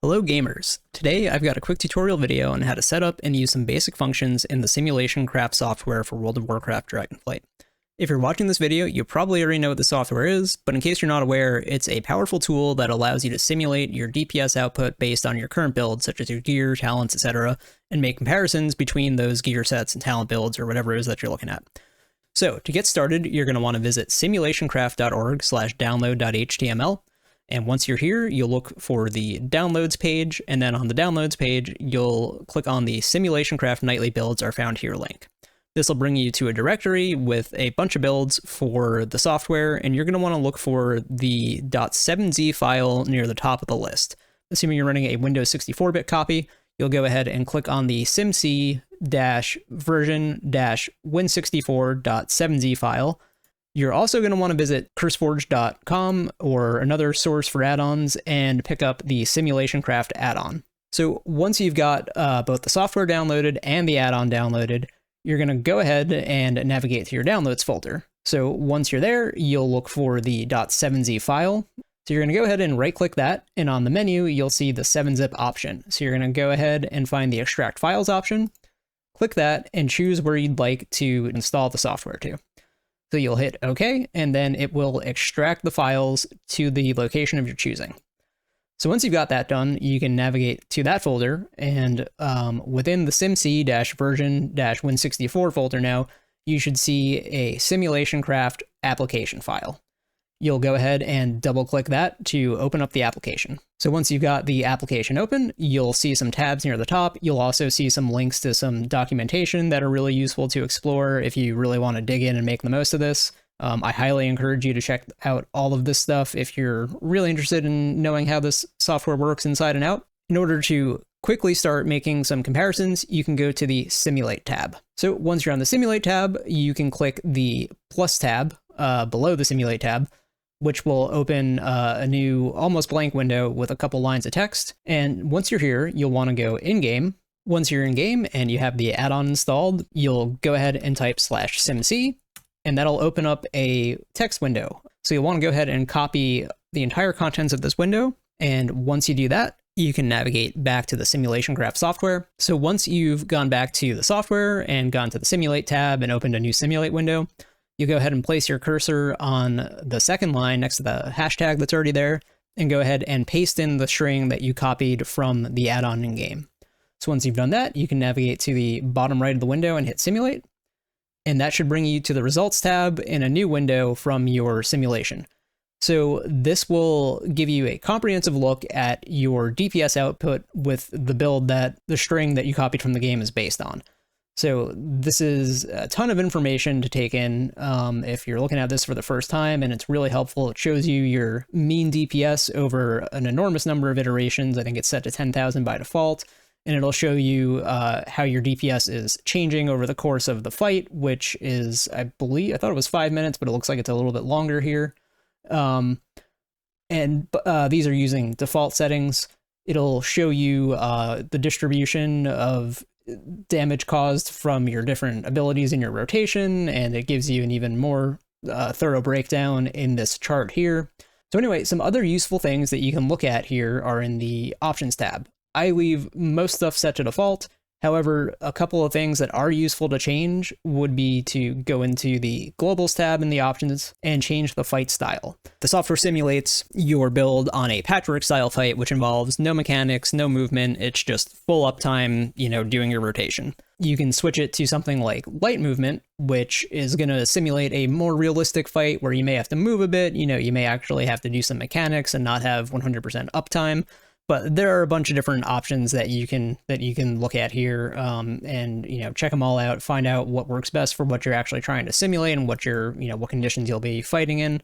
Hello gamers! Today I've got a quick tutorial video on how to set up and use some basic functions in the Simulationcraft software for World of Warcraft Dragonflight. If you're watching this video, you probably already know what the software is, but in case you're not aware, it's a powerful tool that allows you to simulate your DPS output based on your current build, such as your gear, talents, etc., and make comparisons between those gear sets and talent builds or whatever it is that you're looking at. So to get started, you're going to want to visit simulationcraft.org/download.html. And once you're here, you'll look for the downloads page, and then on the downloads page, you'll click on the Simulationcraft nightly builds are found here link. This will bring you to a directory with a bunch of builds for the software, and you're going to want to look for the .7z file near the top of the list. Assuming you're running a Windows 64-bit copy, you'll go ahead and click on the simc-version-win64.7z file. You're also going to want to visit curseforge.com or another source for add-ons and pick up the Simulationcraft add-on. So once you've got both the software downloaded and the add-on downloaded, you're going to go ahead and navigate to your downloads folder. So once you're there, you'll look for the .7z file. So you're going to go ahead and right-click that, and on the menu, you'll see the 7-zip option. So you're going to go ahead and find the extract files option, click that, and choose where you'd like to install the software to. So you'll hit OK, and then it will extract the files to the location of your choosing. So once you've got that done, you can navigate to that folder, and within the simc-version-win64 folder now, you should see a Simulationcraft application file. You'll go ahead and double-click that to open up the application. So once you've got the application open, you'll see some tabs near the top. You'll also see some links to some documentation that are really useful to explore if you really want to dig in and make the most of this. I highly encourage you to check out all of this stuff if you're really interested in knowing how this software works inside and out. In order to quickly start making some comparisons, you can go to the Simulate tab. So once you're on the Simulate tab, you can click the plus tab below the Simulate tab, which will open a new almost blank window with a couple lines of text. And once you're here, you'll want to go in-game. Once you're in-game and you have the add-on installed, you'll go ahead and type /simc, and that'll open up a text window. So you'll want to go ahead and copy the entire contents of this window. And once you do that, you can navigate back to the Simulationcraft software. So once you've gone back to the software and gone to the Simulate tab and opened a new Simulate window, you go ahead and place your cursor on the second line next to the hashtag that's already there, and go ahead and paste in the string that you copied from the add-on in-game. So once you've done that, you can navigate to the bottom right of the window and hit Simulate, and that should bring you to the Results tab in a new window from your simulation. So this will give you a comprehensive look at your DPS output with the build that the string that you copied from the game is based on. So this is a ton of information to take in if you're looking at this for the first time, and it's really helpful. It shows you your mean DPS over an enormous number of iterations. I think it's set to 10,000 by default, and it'll show you how your DPS is changing over the course of the fight, which is, I thought it was 5 minutes, but it looks like it's a little bit longer here. These are using default settings. It'll show you the distribution of damage caused from your different abilities in your rotation, and it gives you an even more thorough breakdown in this chart here. So anyway, some other useful things that you can look at here are in the Options tab. I leave most stuff set to default. However, a couple of things that are useful to change would be to go into the Globals tab in the options and change the fight style. The software simulates your build on a patchwork style fight, which involves no mechanics, no movement. It's just full uptime, doing your rotation. You can switch it to something like light movement, which is going to simulate a more realistic fight where you may have to move a bit. You may actually have to do some mechanics and not have 100% uptime. But there are a bunch of different options that you can look at here, and check them all out, find out what works best for what you're actually trying to simulate and what conditions you'll be fighting in.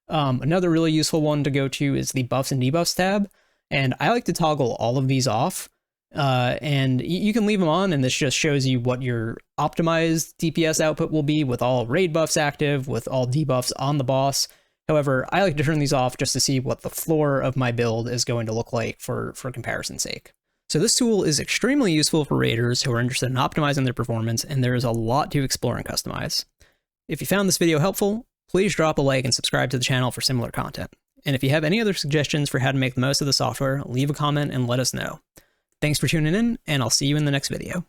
Another really useful one to go to is the Buffs and Debuffs tab, and I like to toggle all of these off. And you can leave them on, and this just shows you what your optimized DPS output will be with all raid buffs active, with all debuffs on the boss. However, I like to turn these off just to see what the floor of my build is going to look like for comparison's sake. So this tool is extremely useful for raiders who are interested in optimizing their performance, and there is a lot to explore and customize. If you found this video helpful, please drop a like and subscribe to the channel for similar content. And if you have any other suggestions for how to make the most of the software, leave a comment and let us know. Thanks for tuning in, and I'll see you in the next video.